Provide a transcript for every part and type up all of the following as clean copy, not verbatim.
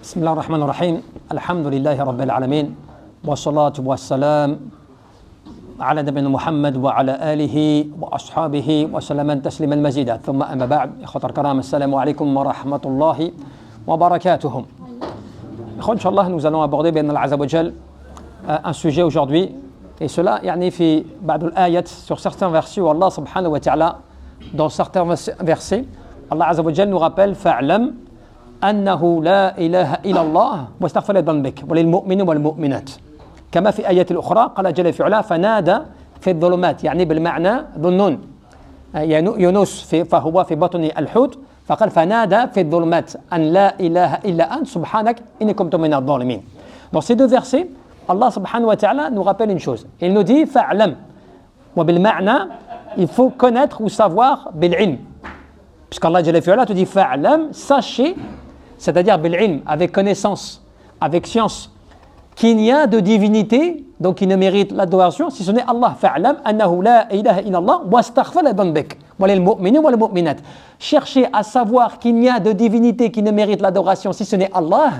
بسم الله الرحمن الرحيم الحمد لله رب العالمين والصلاة والسلام على نبينا محمد وعلى آله وأصحابه وسلم تسليما مزيدا ثم أما بعد إخوة الكرام السلام عليكم ورحمة الله وبركاته. Inch'Allah, nous allons aborder bien Allah Azza wa Jal un sujet aujourd'hui, et cela يعني في بعض الآيات sur certains versets où Allah subhanahu wa ta'ala, dans certains versets, Allah Azza wa Jal nous rappelle فاعلم أنه لا إله إلا الله واستغفر لذنبك وللمؤمنين والمؤمنات كما في آيات الأخرى قال جل في علا فنادى في الظلمات يعني بالمعنى ظنون يونس فهو في بطن الحوت فقال فنادى في الظلمات أن لا إله إلا أنت سبحانك إني كنت من الظالمين. Dans ces deux versets, Allah subhanahu wa ta'ala nous rappelle une chose. Il nous dit fa'lam. وبالمعنى il faut connaître ou savoir بالعلم. Puisqu'Allah Jalla fi'ala te dit fa'lam, sachez, c'est-à-dire bil'ilm, avec connaissance, avec science, qu'il n'y a de divinité, donc qui ne mérite l'adoration, si ce n'est Allah. Fa'lam annahu la ilaha illallah wastaghfir li dhanbik wa lil mu'minin wal mu'minat. Cherchez à savoir qu'il n'y a de divinité qui ne mérite l'adoration, si ce n'est Allah,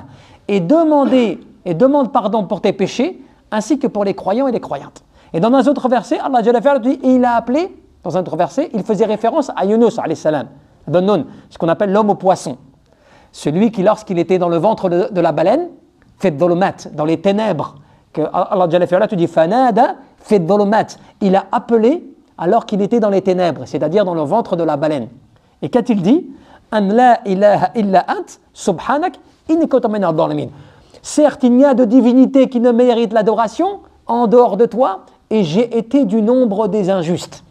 et demande pardon pour tes péchés, ainsi que pour les croyants et les croyantes. Et dans un autre verset, Allah Jalla fi'ala dit, il a appelé, dans un autre verset, il faisait référence à Yunus alayhi salam, ce qu'on appelle l'homme au poisson. Celui qui, lorsqu'il était dans le ventre de la baleine, fait dhulumat, dans les ténèbres, que Allah Jalla fi'ala te dit fanada fait dhulumat, il a appelé alors qu'il était dans les ténèbres, c'est-à-dire dans le ventre de la baleine. Et qu'a-t-il dit? An la ilaha illa ant subhanak inni kuntu minadh dhalimin. Certes, il n'y a de divinité qui ne mérite l'adoration en dehors de toi, et j'ai été du nombre des injustes.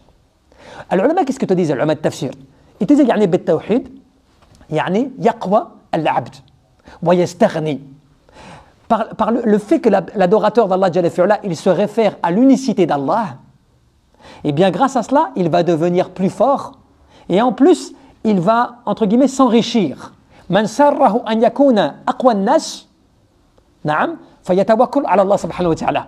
Alors, les ulama, qu'est-ce que te disent les ulama de tafsir? Ils te disent يعني بالتوحيد يعني يقوى العبد ويستغني. Par le fait que l'adorateur d'Allah Jalla fi'ala, il se réfère à l'unicité d'Allah, et bien grâce à cela, il va devenir plus fort, et en plus, il va, entre guillemets, s'enrichir. من سره أن يكون أقوى الناس نعم فيتوكل على الله سبحانه وتعالى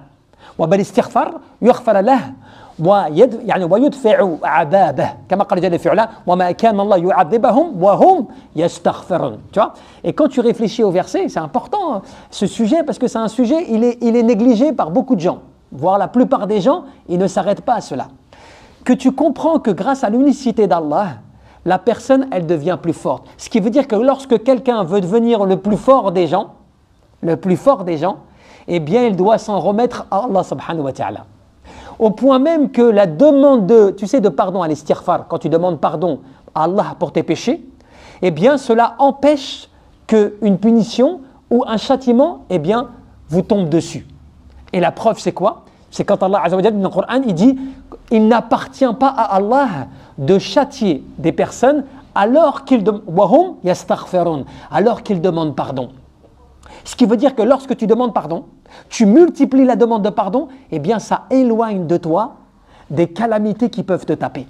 وبالاستغفار يغفر له ويدفع عذابه كما قال جل في علا وما كان الله يعذبهم وهم يستغفرون. Tu vois? Et quand tu réfléchis au verset, c'est important ce sujet parce que c'est un sujet, il est négligé par beaucoup de gens, voire la plupart des gens, ils ne s'arrêtent pas à cela. Que tu comprends que grâce à l'unicité d'Allah, la personne, elle devient plus forte. Ce qui veut dire que lorsque quelqu'un veut devenir le plus fort des gens, eh bien il doit s'en remettre à Allah subhanahu wa ta'ala. Au point même que la demande de pardon à l'istighfar, quand tu demandes pardon à Allah pour tes péchés, eh bien cela empêche qu'une punition ou un châtiment, eh bien, vous tombe dessus. Et la preuve c'est quoi? C'est quand Allah Azza wa Jalla dans le Coran, il dit il n'appartient pas à Allah de châtier des personnes alors qu'ils demandent pardon. Ce qui veut dire que lorsque tu demandes pardon, tu multiplies la demande de pardon, eh bien ça éloigne de toi des calamités qui peuvent te taper.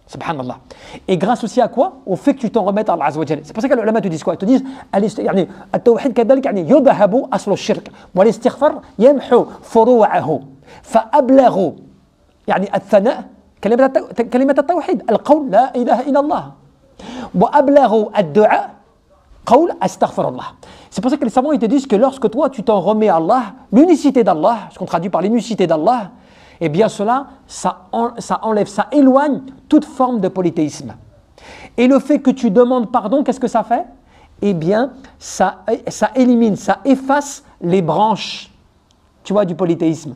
Subhanallah. Et grâce aussi à quoi? Au fait que tu t'en remettes à Allah Azza wa Jalla. C'est pour ça que les ulama te disent quoi? Ils te disent التوحيد كذلك يذهب أصل الشرك والاستغفار يمحو فروعه فأبلغ الثناء كلمة التوحيد القول لا إله إلا الله وأبلغ الدعاء قول أستغفر الله. C'est pour ça que les savants ils te disent que lorsque toi tu t'en remets à Allah, l'unicité d'Allah, ce qu'on traduit par l'unicité d'Allah, eh bien cela, ça enlève, ça éloigne toute forme de polythéisme. Et le fait que tu demandes pardon, qu'est-ce que ça fait? Eh bien, ça élimine, ça efface les branches, tu vois, du polythéisme.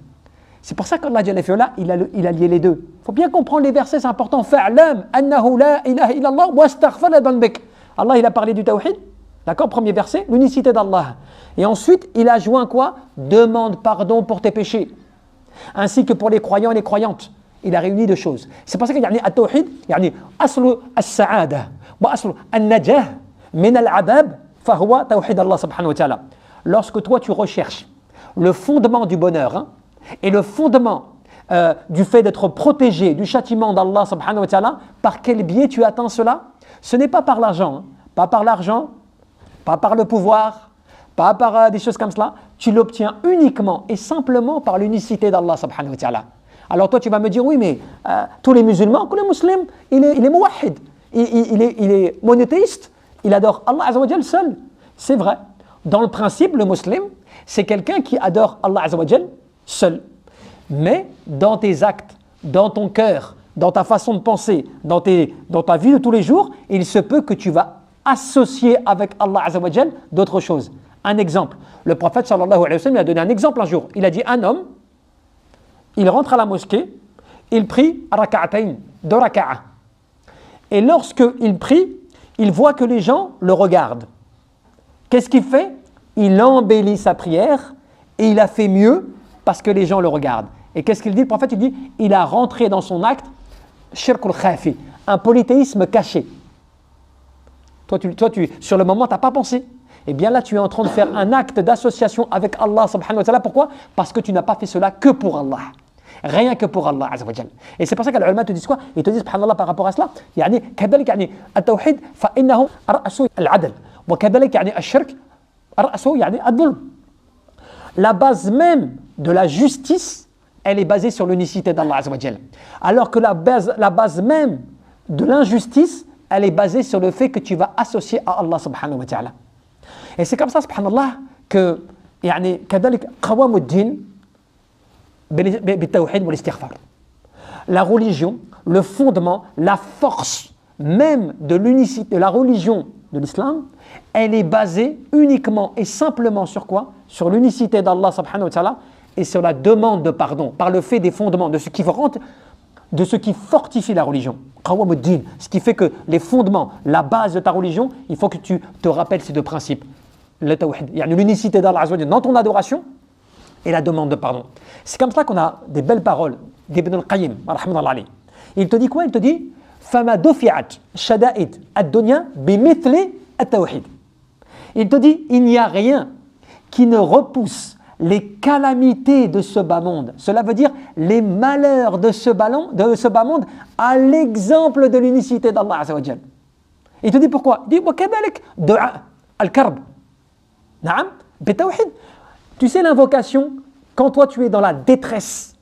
C'est pour ça qu'Allah Jalla fi'ala, il a lié les deux. Il faut bien comprendre les versets, c'est important. Fa'lam annahu la ilaha illallah wastaghfir li dhanbik. Allah, il a parlé du tawhid. D'accord, premier verset, l'unicité d'Allah. Et ensuite, il a joint quoi? Demande pardon pour tes péchés. Ainsi que pour les croyants et les croyantes. Il a réuni deux choses. C'est pour ça qu'il y a التوحيد يعني أصل السعادة وأصل النجاة من العذاب فهو توحيد الله سبحانه وتعالى. Lorsque toi tu recherches le fondement du bonheur et le fondement du fait d'être protégé du châtiment d'Allah subhanahu wa ta'ala, par quel biais tu atteins cela? Ce n'est pas par l'argent, pas par l'argent, pas par le pouvoir, pas par des choses comme cela. Tu l'obtiens uniquement et simplement par l'unicité d'Allah subhanahu wa ta'ala. Alors toi tu vas me dire oui mais tous les musulmans, tous les musulmans, il est muwahhid, il est monothéiste, il adore Allah Azza wa Jal seul. C'est vrai. dans le principe, le musulman, c'est quelqu'un qui adore Allah Azza wa Jal seul. Mais dans tes actes, dans ton cœur, dans ta façon de penser, dans ta vie de tous les jours, il se peut que tu vas associer avec Allah Azza wa Jal d'autres choses. Un exemple, le prophète sallallahu alayhi wa sallam a donné un exemple un jour. Il a dit un homme, il rentre à la mosquée, il prie raka'atayn, 2 raka'a. Et lorsqu'il prie, il voit que les gens le regardent. Qu'est-ce qu'il fait? Il embellit sa prière et il a fait mieux parce que les gens le regardent. Et qu'est-ce qu'il dit? Le prophète, il dit, il a rentré dans son acte shirkul khafi, un polythéisme caché. Toi, sur le moment, tu n'as pas pensé. Eh bien là, tu es en train de faire un acte d'association avec Allah subhanahu wa ta'ala. Pourquoi? Parce que tu n'as pas fait cela que pour Allah. Rien que pour Allah Azza wa Jal. Et c'est pour ça que les ulama te disent quoi? Ils te disent, subhanallah, par rapport à cela, يعني كذلك يعني التوحيد فإنه رأس العدل وكذلك يعني الشرك رأس يعني الظلم. La base même de la justice, elle est basée sur l'unicité d'Allah Azza wa Jal. Alors que la base même de l'injustice, elle est basée sur le fait que tu vas associer à Allah subhanahu wa ta'ala. Et c'est comme ça, subhanallah, que يعني كذلك قوام الدين بالتوحيد والاستغفار. La religion, le fondement, la force même de l'unicité, de la religion de l'islam, elle est basée uniquement et simplement sur quoi? Sur l'unicité d'Allah subhanahu wa ta'ala et sur la demande de pardon, par le fait des fondements, de ce qui rentre, de ce qui fortifie la religion. Qawamuddin, ce qui fait que les fondements, la base de ta religion, il faut que tu te rappelles ces deux principes. Le tawhid, l'unicité d'Allah Azza wa Jalla dans ton adoration et la demande de pardon. C'est comme ça qu'on a des belles paroles d'Ibn al-Qayyim, rahmatullahi alayhi. Il te dit quoi? Il te dit فَمَا دُفِعَتْ شَدَائِدْ الدُّنْيَا بِمِثْلِ التَّوْحِيدِ. Il te dit, il n'y a rien qui ne repousse les calamités de ce bas monde. Cela veut dire les malheurs de ce bas monde à l'exemple de l'unicité d'Allah Azza wa Jalla. Il te dit pourquoi? Il dit وَكَذَلِكَ دُعَاء الْكَرْبِ نعم بالتوحيد. Tu sais l'invocation, quand toi tu es dans la détresse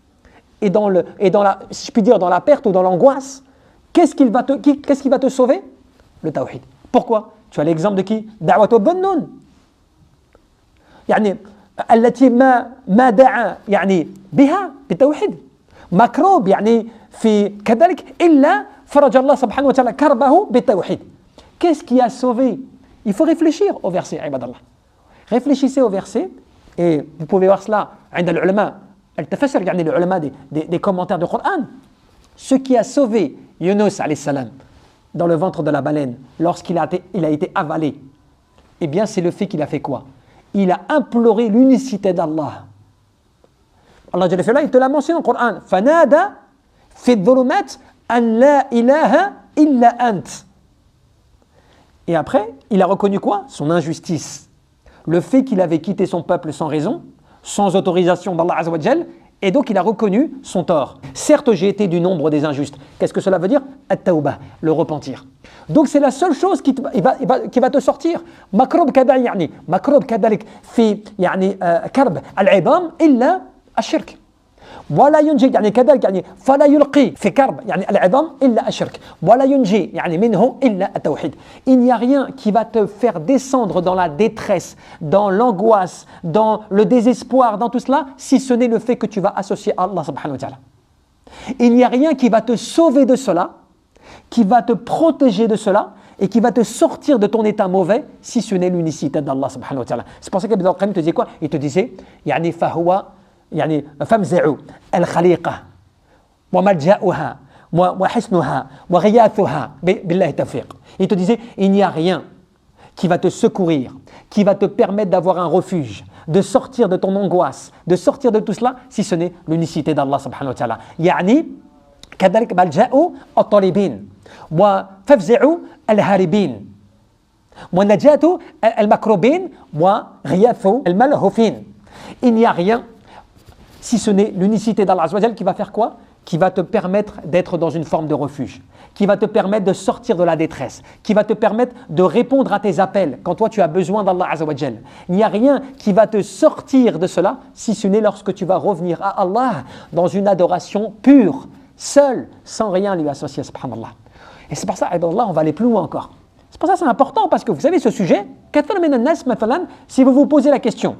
et dans la, si je puis dire, dans la perte ou dans l'angoisse, qu'est-ce qui va te sauver? Le tawhid. Pourquoi? Tu as l'exemple de qui? دعوة الظنون. يعني التي ما دعا يعني بها بالتوحيد مكروب يعني في كذلك إلا فرج الله سبحانه وتعالى كربه بالتوحيد. Qu'est-ce qui a sauvé? Il faut réfléchir au verset, ibadallah. Réfléchissez au verset. Et vous pouvez voir cela عند العلماء التفسير يعني les ulama des commentaires du Coran. Ce qui a sauvé Yunus alayhi salam dans le ventre de la baleine lorsqu'il a été avalé, eh bien c'est le fait qu'il a fait quoi? Il a imploré l'unicité d'Allah. Allah Jalla fi'ala, il te l'a mentionné dans le Coran. فَنَادَى فِي الظُّلُمَاتِ أَنْ لَا إِلَهَ إِلَّا أَنْتَ. Et après, il a reconnu quoi? Son injustice. Le fait qu'il avait quitté son peuple sans raison, sans autorisation d'Allah Azza wa Jal, et donc il a reconnu son tort. Certes, j'ai été du nombre des injustes. Qu'est-ce que cela veut dire? At-tawbah, le repentir. Donc c'est la seule chose qui va te sortir. Makrob kadalik yani, makrob kadalik fi yani karb al-ibam illa ash-shirk. ولا ينجي يعني كذلك يعني فلا يلقي في كرب يعني العظام إلا الشرك ولا ينجي يعني منه إلا التوحيد. Il n'y a rien qui va te faire descendre dans la détresse, dans l'angoisse, dans le désespoir, dans tout cela, si ce n'est le fait que tu vas associer à Allah subhanahu wa ta'ala. Il n'y a rien qui va te sauver de cela, qui va te protéger de cela et qui va te sortir de ton état mauvais, si ce n'est l'unicité d'Allah subhanahu wa ta'ala. C'est pour ça qu'Ibn al-Qayyim te disait quoi? Il te disait يعني فهو يعني فامزعوا الخليقة وملجأها وحسنها وغياثها بالله التوفيق. Il te disait, il n'y a rien qui va te secourir, qui va te permettre d'avoir un refuge, de sortir de ton angoisse, de sortir de tout cela, si ce n'est l'unicité d'Allah subhanahu wa ta'ala. يعني كذلك ملجأوا الطالبين وفافزعوا الهاربين ونجاة المكروبين وغياث الملهوفين. Il n'y a rien si ce n'est l'unicité d'Allah Azza wa Jal qui va faire quoi? Qui va te permettre d'être dans une forme de refuge, qui va te permettre de sortir de la détresse, qui va te permettre de répondre à tes appels quand toi tu as besoin d'Allah Azza wa Jal. Il n'y a rien qui va te sortir de cela si ce n'est lorsque tu vas revenir à Allah dans une adoration pure, seul, sans rien lui associer, subhanallah. Et c'est pour ça, on va aller plus loin encore. C'est pour ça que c'est important, parce que vous savez, ce sujet, si vous vous posez la question,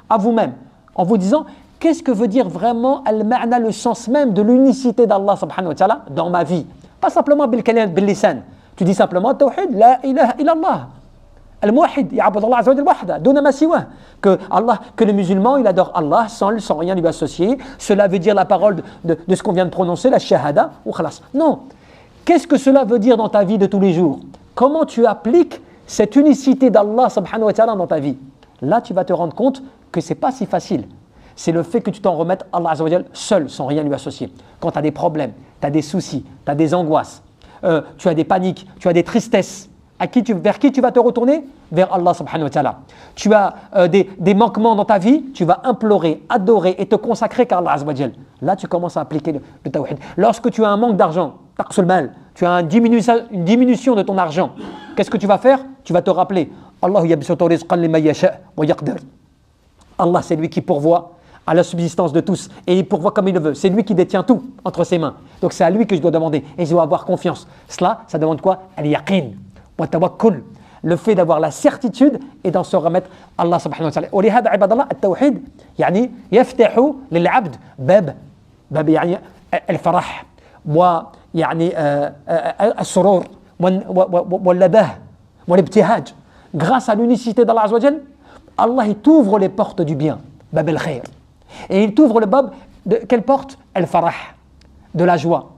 à vous-même, en vous disant, qu'est-ce que veut dire vraiment al-ma'na, le sens même de l'unicité d'Allah subhanahu wa ta'ala dans ma vie? Pas simplement bil-lisan. Tu dis simplement, tawhid, la ilaha illallah. Al-muwahhid, ya'bud Allah azza wa jalla wahda, duna ma siwah. Que le musulman, il adore Allah sans rien lui associer. Cela veut dire la parole de ce qu'on vient de prononcer, la shahada, ou khalas. Non. Qu'est-ce que cela veut dire dans ta vie de tous les jours? Comment tu appliques cette unicité d'Allah subhanahu wa ta'ala dans ta vie? Là, tu vas te rendre compte que ce n'est pas si facile. C'est le fait que tu t'en remettes à Allah azza wa jalla seul, sans rien lui associer. Quand tu as des problèmes, tu as des soucis, tu as des angoisses, tu as des paniques, tu as des tristesses, vers qui tu vas te retourner? Vers Allah subhanahu wa ta'ala. Tu as des manquements dans ta vie, tu vas implorer, adorer et te consacrer qu'à Allah azza wa jalla. Là, tu commences à appliquer le tawhid. Lorsque tu as un manque d'argent, tu as une diminution de ton argent, qu'est-ce que tu vas faire? Tu vas te rappeler, Allah yabsutu rizqan liman yasha wa yaqdir. Allah, c'est lui qui pourvoit à la subsistance de tous et il pourvoit comme il le veut. C'est lui qui détient tout entre ses mains. Donc c'est à lui que je dois demander et je dois avoir confiance. Cela, ça demande quoi? Al-yaqin wa tawakkul. Le fait d'avoir la certitude et d'en se remettre à Allah subhanahu wa ta'ala. ولهذا عباد الله التوحيد يعني يفتح للعبد باب يعني الفرح ويعني السرور واللذة والابتهاج. Grâce à l'unicité d'Allah azza wa jalla, Allah il t'ouvre les portes du bien, bab al-khair. Et il t'ouvre le bab de quelle porte? Al-farah, de la joie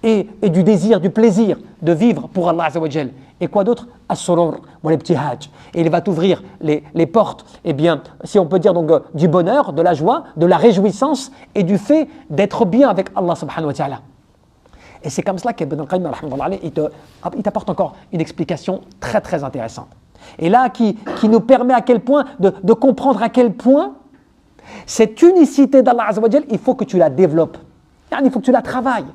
et du désir, du plaisir de vivre pour Allah azza wa jalla. Et quoi d'autre? As-surur wa l'ibtihaj. Et il va t'ouvrir les portes, eh bien, si on peut dire donc du bonheur, de la joie, de la réjouissance et du fait d'être bien avec Allah subhanahu wa ta'ala. Et c'est comme cela qu'Ibn al-Qayyim il t'apporte encore une explication très très intéressante. Et là, qui nous permet à quel point de comprendre à quel point cette unicité d'Allah azza wa jalla, il faut que tu la développes. Il faut que tu la travailles.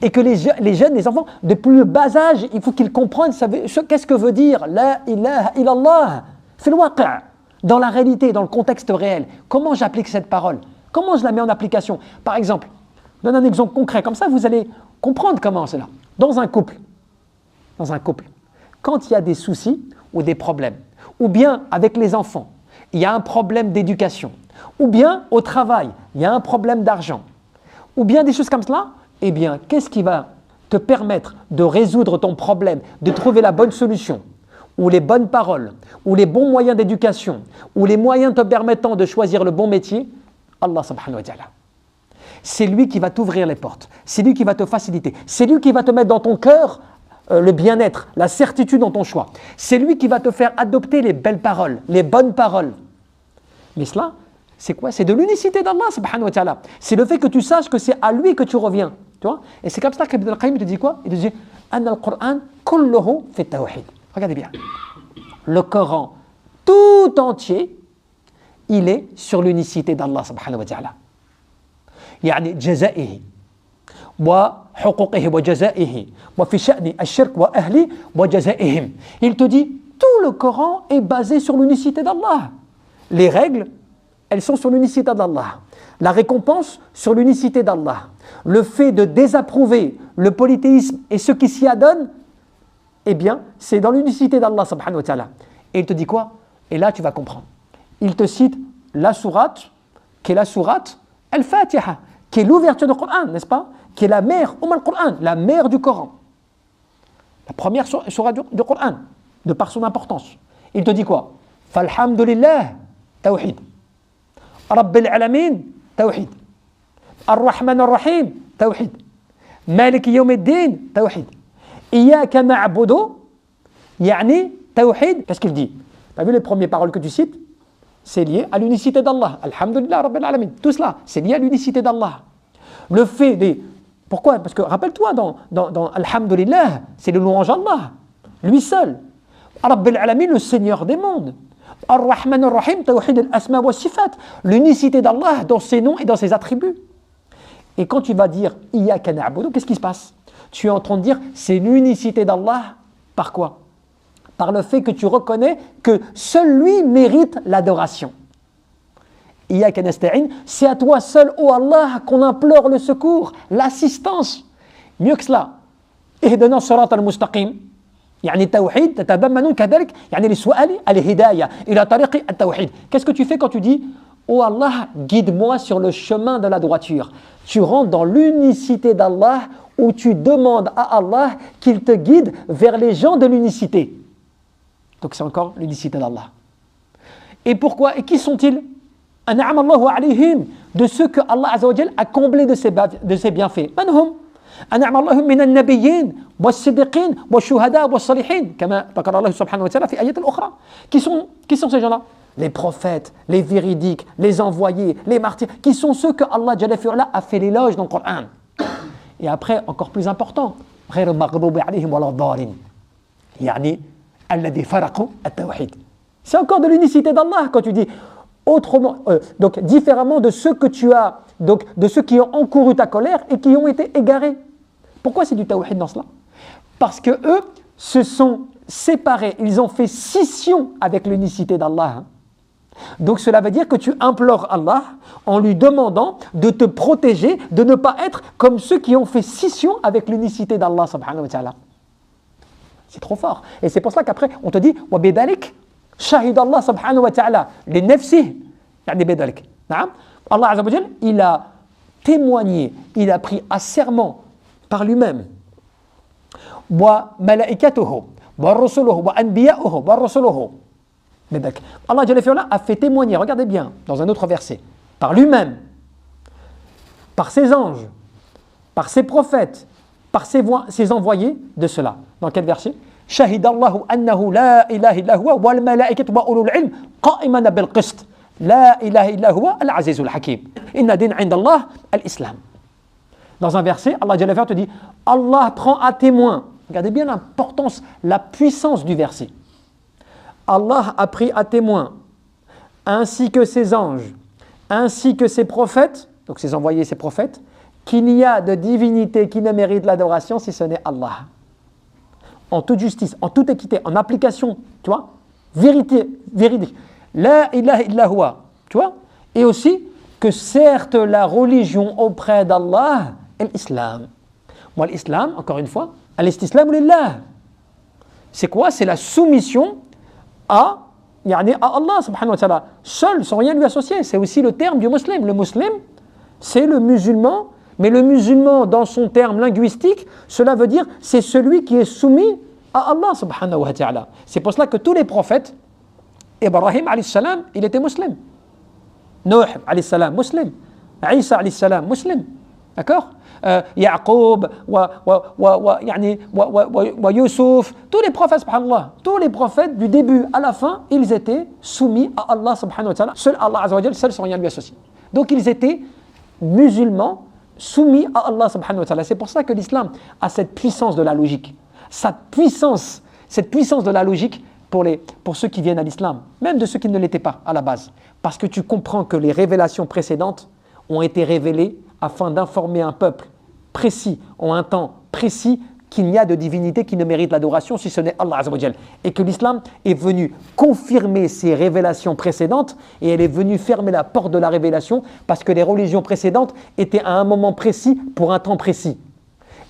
Et que les jeunes, les enfants, de plus bas âge, il faut qu'ils comprennent qu'est-ce que veut dire la ilaha illallah fil waqi', dans la réalité, dans le contexte réel. Comment j'applique cette parole? Comment je la mets en application? Par exemple, je donne un exemple concret, comme ça vous allez comprendre comment c'est là. Dans un couple, quand il y a des soucis ou des problèmes, ou bien avec les enfants, il y a un problème d'éducation, ou bien au travail, il y a un problème d'argent, ou bien des choses comme cela, eh bien, qu'est-ce qui va te permettre de résoudre ton problème, de trouver la bonne solution, ou les bonnes paroles, ou les bons moyens d'éducation, ou les moyens te permettant de choisir le bon métier? Allah subhanahu wa ta'ala. C'est lui qui va t'ouvrir les portes, c'est lui qui va te faciliter, c'est lui qui va te mettre dans ton cœur le bien-être, la certitude dans ton choix. C'est lui qui va te faire adopter les belles paroles, les bonnes paroles. Mais cela, c'est quoi? C'est de l'unicité d'Allah subhanahu wa ta'ala. C'est le fait que tu saches que c'est à lui que tu reviens. Tu vois? Et c'est comme ça qu'Ibn al-Qayyim te dit quoi? Il te dit Anna al-Qur'an kulluhu fi tawhid. Regardez bien. Le Coran tout entier, il est sur l'unicité d'Allah subhanahu wa ta'ala. يعني جزائه وحقوقه وجزائه وفي شأن الشرك وأهله وجزائهم. Il te dit tout le Coran est basé sur l'unicité d'Allah. Les règles, elles sont sur l'unicité d'Allah. La récompense sur l'unicité d'Allah. Le fait de désapprouver le polythéisme et ceux qui s'y adonnent, eh bien, c'est dans l'unicité d'Allah subhanahu wa ta'ala. Et il te dit quoi? Et là, tu vas comprendre. Il te cite la sourate, qui est la sourate Al-Fatiha, qui est l'ouverture du Coran, n'est-ce pas? Qui est la mère, Al-Qur'an, la mère du Coran. La première sourate du Coran, de par son importance. Il te dit quoi? Falhamdulillah, tawhid. Rabbil alamin, tawhid. Ar-Rahman ar-Rahim, tawhid. Malik yawmiddin, tawhid. Iyaka na'budu, yani tawhid. Qu'est-ce qu'il dit? Tu as vu les premières paroles que tu cites? C'est lié à l'unicité d'Allah. Alhamdulillah, Rabbil alamin. Tout cela, c'est lié à l'unicité d'Allah. Le fait des... Pourquoi? Parce que rappelle-toi, dans Alhamdulillah, c'est le louange Allah, lui seul. Rabbil alamin, le Seigneur des mondes. Ar-Rahman ar-Rahim, tawhid al-asma wa sifat. L'unicité d'Allah dans ses noms et dans ses attributs. Et quand tu vas dire Iyaka na'budu, qu'est-ce qui se passe? Tu es en train de dire c'est l'unicité d'Allah par quoi? Par le fait que tu reconnais que seul lui mérite l'adoration. Iyaka nasta'in, c'est à toi seul, ô Allah, qu'on implore le secours, l'assistance. Mieux que cela, ihdina sirat al-mustaqim, يعني التوحيد تتضمن كذلك يعني للسؤال الهداية إلى طريق التوحيد. Qu'est-ce que tu fais quand tu dis Oh Allah, guide-moi sur le chemin de la droiture? Tu rentres dans l'unicité d'Allah où tu demandes à Allah qu'il te guide vers les gens de l'unicité. Donc c'est encore l'unicité d'Allah. Et pourquoi? Et qui sont-ils? أنعم الله عليهم, de ceux que Allah Azza wa Jal a comblés de ses bienfaits. من هم؟ أنعم الله من النبيين والصديقين والشهداء والصالحين كما ذكر الله سبحانه وتعالى في آيات أخرى. Qui sont ces gens-là? Les prophètes, les véridiques, les envoyés, les martyrs, qui sont ceux que Allah Jalla fi'ala a fait l'éloge dans le Coran. Et après, encore plus important, غير المغضوب عليهم ولا الضالين, يعني الذي فرقوا التوحيد. C'est encore de l'unicité d'Allah quand tu dis autrement, donc différemment de ceux que tu as, donc de ceux qui ont encouru ta colère et qui ont été égarés. Pourquoi c'est du tawhid dans cela? Parce que eux se sont séparés, ils ont fait scission avec l'unicité d'Allah. Donc cela veut dire que tu implores Allah en lui demandant de te protéger, de ne pas être comme ceux qui ont fait scission avec l'unicité d'Allah subhanahu wa ta'ala. C'est trop fort. Et c'est pour ça qu'après on te dit « Wa bidalik shahid Allah subhanahu wa ta'ala li nafsih » yani bidalik. Allah azza wa jal, il a témoigné, il a pris à serment par lui-même. Wa malaikatuhu wa rusuluhu wa anbiya'uhu wa rusuluhu. Allah Jalla fi'ala a fait témoigner, regardez bien, dans un autre verset, par lui-même, par ses anges, par ses prophètes, par ses envoyés de cela. Dans quel verset? Shahidallahu annahu la ilaha illa huwa wal malaikatu wa ulul ilm qa'iman bil qist. La ilaha illa huwa al azizul hakim. Inna din 'inda Allah al islam. Dans un verset, Allah Jalla fi'ala te dit Allah prend à témoin. Regardez bien l'importance, la puissance du verset. Allah a pris à témoin, ainsi que ses anges, ainsi que ses prophètes, donc ses envoyés, ses prophètes, qu'il n'y a de divinité qui ne mérite l'adoration si ce n'est Allah. En toute justice, en toute équité, en application, tu vois, vérité, véridique. La ilaha illa huwa, tu vois, et aussi que certes la religion auprès d'Allah est l'islam. Moi, l'islam, encore une fois, al-istislam lillah. C'est quoi? C'est la soumission à Allah subhanahu wa ta'ala, seul, sans rien lui associer. C'est aussi le terme du musulman. Le musulman, c'est le musulman, mais le musulman, dans son terme linguistique, cela veut dire c'est celui qui est soumis à Allah subhanahu wa ta'ala. C'est pour cela que tous les prophètes, Ibrahim alayhi salam, il était musulman. Nuh alayhi salam, musulman. Isa alayhi salam, musulman. D'accord? Yaqub, Yusuf, tous les prophètes, subhanallah, tous les prophètes du début à la fin, ils étaient soumis à Allah subhanahu wa ta'ala, seul Allah azza wa jalla, seul sans rien lui associer. Donc ils étaient musulmans soumis à Allah subhanahu wa ta'ala. C'est pour ça que l'islam a cette puissance de la logique. Cette puissance de la logique pour ceux qui viennent à l'islam, même de ceux qui ne l'étaient pas à la base. Parce que tu comprends que les révélations précédentes ont été révélées afin d'informer un peuple précis, en un temps précis, qu'il n'y a de divinité qui ne mérite l'adoration si ce n'est Allah Azza wa Jal. Et que l'islam est venu confirmer ces révélations précédentes et elle est venue fermer la porte de la révélation parce que les religions précédentes étaient à un moment précis pour un temps précis.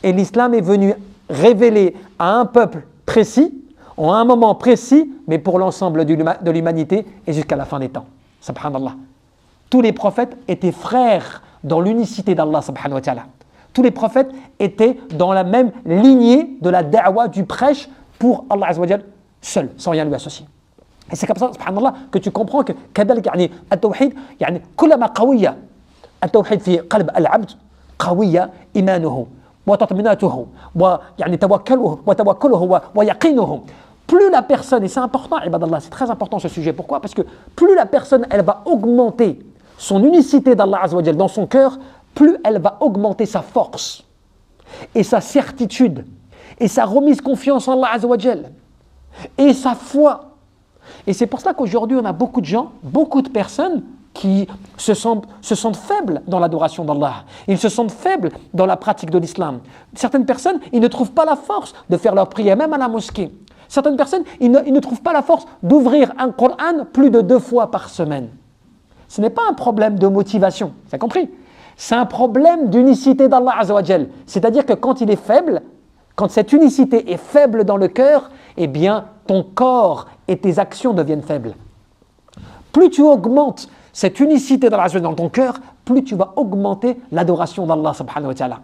Et l'islam est venu révéler à un peuple précis, en un moment précis, mais pour l'ensemble de l'humanité et jusqu'à la fin des temps. Subhanallah. Tous les prophètes étaient frères dans l'unicité d'Allah subhanahu wa ta'ala. Tous les prophètes étaient dans la même lignée de la da'wa, du prêche pour Allah azza wa jal, seul, sans rien lui associer. Et c'est comme ça, subhanallah, que tu comprends que كذلك يعني التوحيد يعني كلما قوية التوحيد في قلب العبد قوية إيمانه وتطمئناته ويعني توكله ويقينه. Plus la personne, et c'est important, ibadallah, c'est très important ce sujet. Pourquoi? Parce que plus la personne, elle va augmenter son unicité d'Allah azza wa jal dans son cœur, plus elle va augmenter sa force et sa certitude et sa remise confiance en Allah azza wa jal et sa foi. Et c'est pour ça qu'aujourd'hui on a beaucoup de gens, beaucoup de personnes qui se sentent faibles dans l'adoration d'Allah. Ils se sentent faibles dans la pratique de l'islam. Certaines personnes, ils ne trouvent pas la force de faire leur prière, même à la mosquée. Certaines personnes, ils ne trouvent pas la force d'ouvrir un Coran plus de 2 fois par semaine. Ce n'est pas un problème de motivation, vous avez compris? C'est un problème d'unicité d'Allah azza wa jal. C'est-à-dire que quand il est faible, Quand cette unicité est faible dans le cœur, eh bien, ton corps et tes actions deviennent faibles. Plus tu augmentes cette unicité dans ton cœur, plus tu vas augmenter l'adoration d'Allah subhanahu wa ta'ala.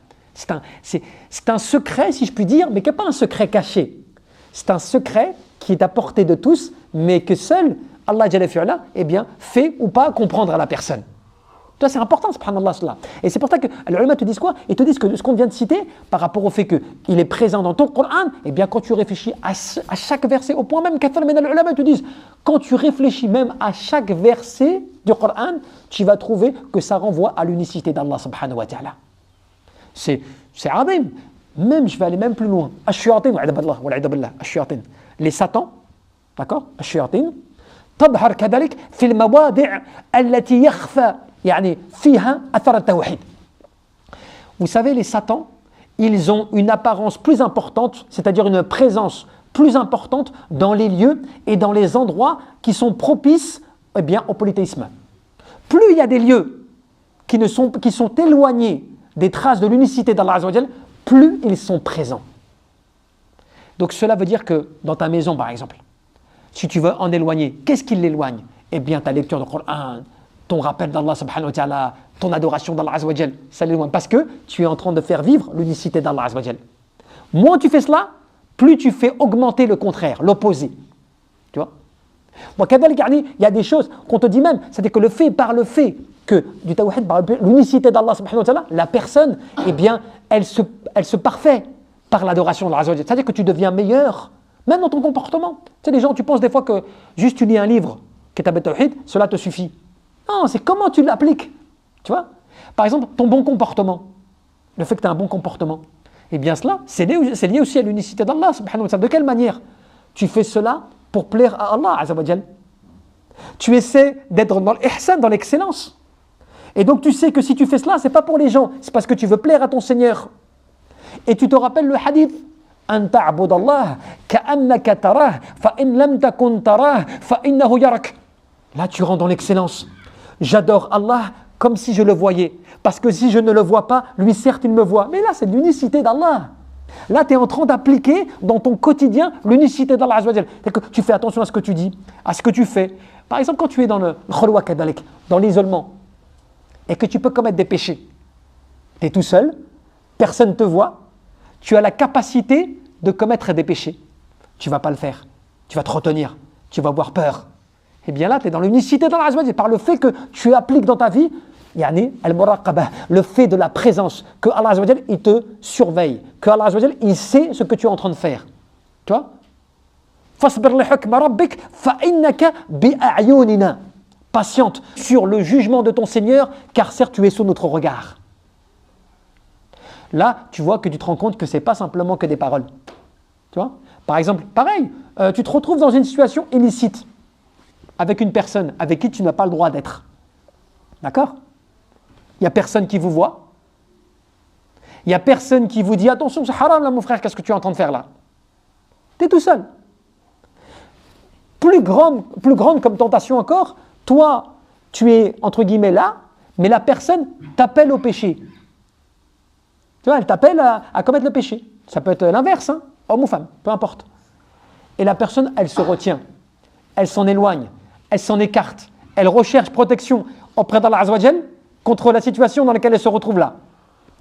C'est un secret, si je puis dire, mais qui n'est pas un secret caché. C'est un secret qui est à portée de tous, mais que seul Allah Jalla fi'ala, eh bien, fait ou pas comprendre à la personne. Ça, c'est important, subhanallah, cela. Et c'est pour ça que les ulama te disent quoi? Ils te disent que ce qu'on vient de citer, par rapport au fait qu'il est présent dans ton Coran, eh bien, quand tu réfléchis à chaque verset, au point même qu'athar min al-ulama te disent, quand tu réfléchis même à chaque verset du Coran, tu vas trouver que ça renvoie à l'unicité d'Allah subhanahu wa ta'ala. C'est azim. Même, je vais aller même plus loin. Ash-shayatin, wa'idha billah, ash-shayatin. Les satans, d'accord? Ash-shayatin, تظهر كذلك في المواضع التي يخفى يعني فيها أثر التوحيد. Vous savez, les satans, ils ont une apparence plus importante, c'est-à-dire une présence plus importante dans les lieux et dans les endroits qui sont propices, eh bien, au polythéisme. Plus il y a des lieux qui sont éloignés des traces de l'unicité d'Allah Azza wa Jal, plus ils sont présents. Donc cela veut dire que dans ta maison, par exemple, si tu veux en éloigner, qu'est-ce qui l'éloigne? Eh bien, ta lecture du Coran, ton rappel d'Allah subhanahu wa ta'ala, ton adoration d'Allah Azza wa Jal, ça l'éloigne. Parce que tu es en train de faire vivre l'unicité d'Allah Azza wa Jal. Moins tu fais cela, plus tu fais augmenter le contraire, l'opposé. Tu vois? Il y a des choses qu'on te dit même, c'est-à-dire que par le fait que du tawhid, par l'unicité d'Allah subhanahu wa ta'ala, la personne, eh bien, elle se parfait par l'adoration d'Allah Azza wa Jal. C'est-à-dire que tu deviens meilleur, même dans ton comportement. Tu sais, les gens, tu penses des fois que juste tu lis un livre, Kitab al-Tawhid, cela te suffit. Non, c'est comment tu l'appliques. Tu vois? Par exemple, ton bon comportement, le fait que tu as un bon comportement, eh bien cela, c'est lié aussi à l'unicité d'Allah subhanahu wa ta'ala. De quelle manière? Tu fais cela pour plaire à Allah Azza wa Jal. Tu essaies d'être dans l'ihsan, dans l'excellence. Et donc tu sais que si tu fais cela, c'est pas pour les gens, c'est parce que tu veux plaire à ton Seigneur. Et tu te rappelles le hadith, أن تعبد الله كأنك تراه فإن لم تكن تراه فإنه يراك. Là tu rentres dans l'excellence. J'adore Allah comme si je le voyais. Parce que si je ne le vois pas, lui certes il me voit. Mais là c'est l'unicité d'Allah. Là tu es en train d'appliquer dans ton quotidien l'unicité d'Allah Azza wa Jal. C'est que tu fais attention à ce que tu dis, à ce que tu fais. Par exemple quand tu es dans le khulwa kadalik, dans l'isolement, et que tu peux commettre des péchés. Tu es tout seul, personne ne te voit. Tu as la capacité de commettre des péchés. Tu ne vas pas le faire. Tu vas te retenir. Tu vas avoir peur. Eh bien là, tu es dans l'unicité d'Allah Azza wa Jal. Par le fait que tu appliques dans ta vie, yani al-muraqabah, le fait de la présence, que Allah Azza wa Jal, il te surveille, que Allah Azza wa Jal, il sait ce que tu es en train de faire. Tu vois? Fasbir li hukma rabbik fa innaka bi a'yunina. Patiente sur le jugement de ton Seigneur, car certes tu es sous notre regard. Là, tu vois que tu te rends compte que ce n'est pas simplement que des paroles. Tu vois? Par exemple, pareil, tu te retrouves dans une situation illicite avec une personne avec qui tu n'as pas le droit d'être. D'accord? Il n'y a personne qui vous voit. Il n'y a personne qui vous dit « Attention, c'est haram là mon frère, qu'est-ce que tu es en train de faire là ?» Tu es tout seul. Plus grande comme tentation encore, toi, tu es entre guillemets là, mais la personne t'appelle au péché. Tu vois, elle t'appelle à commettre le péché. Ça peut être l'inverse, hein, homme ou femme, peu importe. Et la personne, elle se retient, elle s'en éloigne, elle s'en écarte, elle recherche protection auprès d'Allah Azza wa Jal contre la situation dans laquelle elle se retrouve là.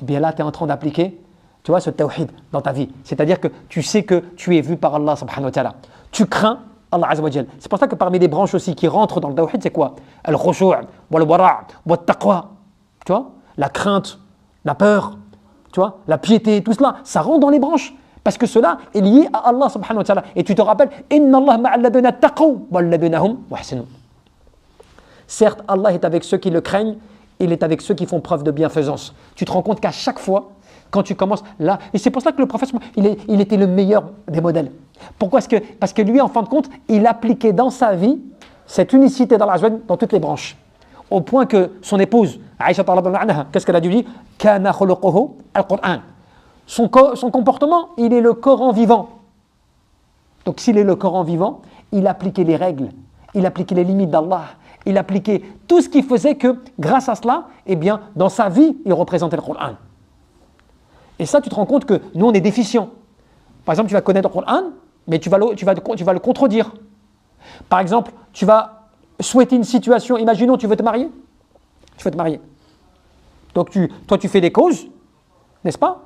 Et bien là, tu es en train d'appliquer, tu vois, ce tawhid dans ta vie. C'est-à-dire que tu sais que tu es vu par Allah subhanahu wa ta'ala. Tu crains Allah Azza wa Jal. C'est pour ça que parmi les branches aussi qui rentrent dans le tawhid, c'est quoi? Al-khushu' wal-wara' wat-taqwa. Tu vois, la crainte, la peur. Tu vois, la piété, tout cela, ça rentre dans les branches. Parce que cela est lié à Allah subhanahu wa ta'ala. Et tu te rappelles, Inna Allah ma'alladuna taqaw walladuna hum wahsinu. Certes, Allah est avec ceux qui le craignent, il est avec ceux qui font preuve de bienfaisance. Tu te rends compte qu'à chaque fois, quand tu commences là, et c'est pour ça que le prophète, il était le meilleur des modèles. Pourquoi? Parce que lui, en fin de compte, il appliquait dans sa vie cette unicité dans la joie dans toutes les branches. Au point que son épouse, Aïcha, qu'est-ce qu'elle a dû dire? Kana khuluquhu al-Qur'an. Son comportement, il est le Coran vivant. Donc s'il est le Coran vivant, il appliquait les règles, il appliquait les limites d'Allah, il appliquait tout ce qui faisait que, grâce à cela, eh bien, dans sa vie, il représentait le Coran. Et ça, tu te rends compte que nous, on est déficients. Par exemple, tu vas connaître le Coran, mais tu vas le contredire. Par exemple, tu vas souhaiter une situation, imaginons tu veux te marier. Tu veux te marier. Donc toi tu fais des causes, n'est-ce pas?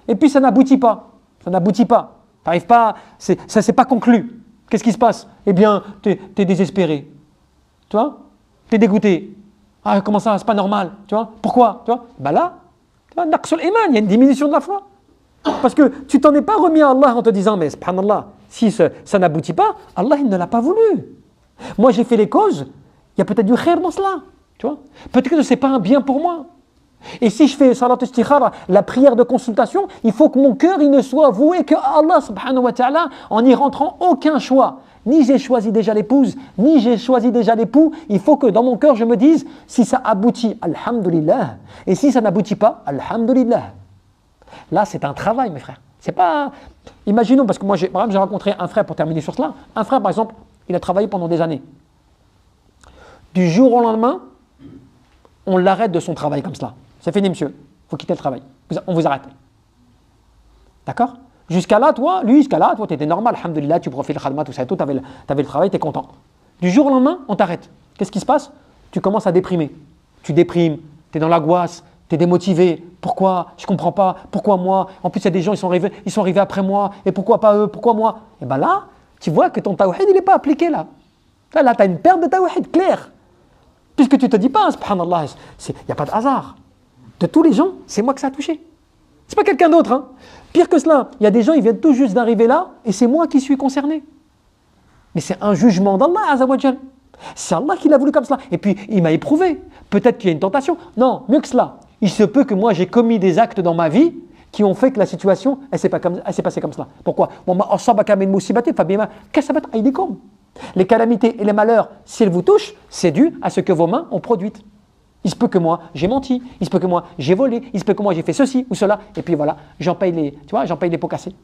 Et puis ça n'aboutit pas. T'arrives pas, ça s'est pas conclu. Qu'est-ce qui se passe? Eh bien, t'es désespéré. Tu vois? T'es dégoûté. Ah, comment ça? C'est pas normal. Tu vois? Pourquoi? Tu vois? Ben là, naqsul iman, il y a une diminution de la foi. Parce que tu t'en es pas remis à Allah en te disant, mais subhanallah, si ça n'aboutit pas, Allah il ne l'a pas voulu. Moi j'ai fait les causes, il y a peut-être du khair dans cela. Tu vois? Peut-être que ce n'est pas un bien pour moi. Et si je fais salat istikhara, la prière de consultation, il faut que mon cœur il ne soit voué que Allah subhanahu wa ta'ala en n'y rentrant aucun choix. Ni j'ai choisi déjà l'épouse, ni j'ai choisi déjà l'époux. Il faut que dans mon cœur je me dise, si ça aboutit, alhamdulillah. Et si ça n'aboutit pas, alhamdulillah. Là c'est un travail mes frères. C'est pas... Imaginons, parce que moi j'ai rencontré un frère pour terminer sur cela. Un frère par exemple, il a travaillé pendant des années. Du jour au lendemain, on l'arrête de son travail comme cela. C'est fini, monsieur. Il faut quitter le travail. On vous arrête. D'accord? Jusqu'à là, toi, tu étais normal. Alhamdulillah, tu profites le khadma, tout ça et tout. Tu avais le travail, tu es content. Du jour au lendemain, on t'arrête. Qu'est-ce qui se passe? Tu commences à déprimer. Tu déprimes, tu es dans l'angoisse, tu es démotivé. Pourquoi? Je ne comprends pas. Pourquoi moi? En plus, il y a des gens, ils sont arrivés après moi. Et pourquoi pas eux? Pourquoi moi? Et bien là, tu vois que ton tawhid, il n'est pas appliqué là. Là, tu as une perte de tawhid claire. Puisque tu ne te dis pas, subhanallah, il n'y a pas de hasard. De tous les gens, c'est moi que ça a touché. C'est pas quelqu'un d'autre. Hein. Pire que cela, il y a des gens, ils viennent tout juste d'arriver là, et c'est moi qui suis concerné. Mais c'est un jugement d'Allah, azawajal. C'est Allah qui l'a voulu comme cela. Et puis, il m'a éprouvé. Peut-être qu'il y a une tentation. Non, mieux que cela. Il se peut que moi, j'ai commis des actes dans ma vie qui ont fait que la situation, elle s'est passée comme cela. Pourquoi? Les calamités et les malheurs, si elles vous touchent, c'est dû à ce que vos mains ont produit. Il se peut que moi, j'ai menti, il se peut que moi, j'ai volé, il se peut que moi, j'ai fait ceci ou cela, et puis voilà, j'en paye les pots cassés.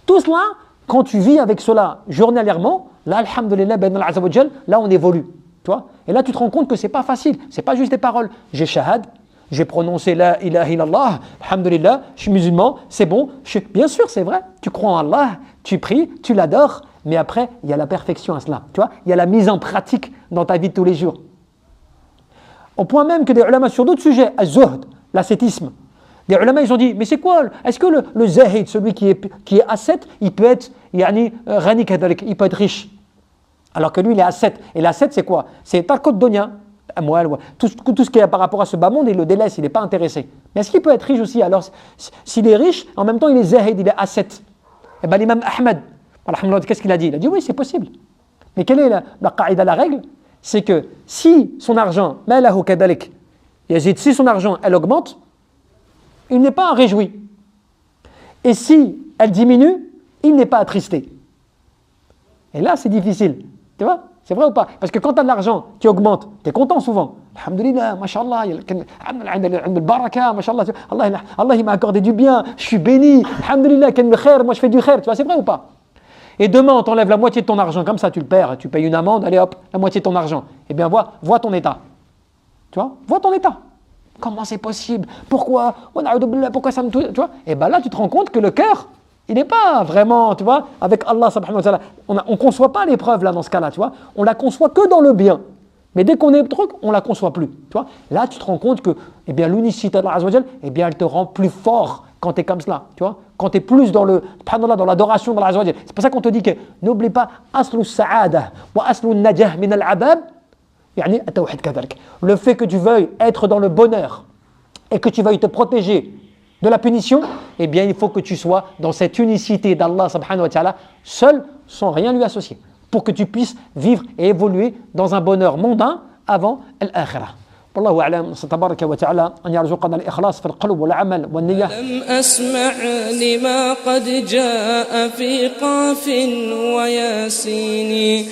Tout cela, quand tu vis avec cela journalièrement, là, alhamdulillah, là, on évolue. Tu vois? Et là, tu te rends compte que c'est pas facile, c'est pas juste des paroles. J'ai shahad, j'ai prononcé la ilaha illallah, alhamdulillah, je suis musulman, c'est bon. Bien sûr, c'est vrai, tu crois en Allah, tu pries, tu l'adores, mais après, il y a la perfection à cela. Tu vois? Il y a la mise en pratique dans ta vie de tous les jours. Au point même que des ulama sur d'autres sujets, az-zuhd, l'ascétisme, des ulama ils ont dit, mais c'est quoi? Est-ce que le zahid, celui qui est ascète, il peut être ghani kadhalik, il peut être riche? Alors que lui il est ascète. Et l'ascète c'est quoi? C'est tarkot dunya, tout ce qui est par rapport à ce bas monde, il le délaisse, il n'est pas intéressé. Mais est-ce qu'il peut être riche aussi? Alors s'il est riche, en même temps il est zahid, il est ascète. Et bien l'imam Ahmed, qu'est-ce qu'il a dit? Il a dit oui, c'est possible. Mais quelle est la qaïda, la règle? C'est que si son argent, si son argent, elle augmente, il n'est pas réjoui. Et si elle diminue, il n'est pas attristé. Et là, c'est difficile. Tu vois? C'est vrai ou pas? Parce que quand tu as de l'argent qui augmente, tu es content souvent. Alhamdulillah, mashallah, Allah il m'a accordé du bien, je suis béni. Alhamdulillah, moi je fais du khair. Tu vois, c'est vrai ou pas? Et demain, on t'enlève la moitié de ton argent, comme ça tu le perds, tu payes une amende, allez hop, la moitié de ton argent. Eh bien, vois ton état. Tu vois? Vois ton état. Comment c'est possible? Pourquoi ça me touche? Tu vois? Et bien là, tu te rends compte que le cœur, il n'est pas vraiment, tu vois, avec Allah subhanahu wa ta'ala. On ne conçoit pas l'épreuve là, dans ce cas-là, tu vois. On la conçoit que dans le bien. Mais dès qu'on est trop, on ne la conçoit plus. Tu vois? Là, tu te rends compte que eh bien, l'unicité d'Allah azza wa jal, eh bien, elle te rend plus fort quand tu es comme cela, tu vois, quand tu es plus dans l'adoration d'Allah azza wa jal. C'est pour ça qu'on te dit que n'oublie pas aslu sa'ada wa aslu najah min al-'adab, yani at-tawhid kadhalik. Le fait que tu veuilles être dans le bonheur et que tu veuilles te protéger de la punition, eh bien, il faut que tu sois dans cette unicité d'Allah subhanahu wa ta'ala, seul, sans rien lui associer, pour que tu puisses vivre et évoluer dans un bonheur mondain avant l'akhirah. والله أعلم تبارك وتعالى أن يرزقنا الإخلاص في القلب والعمل والنية. لم أسمع لما قد جاء في قاف وياسين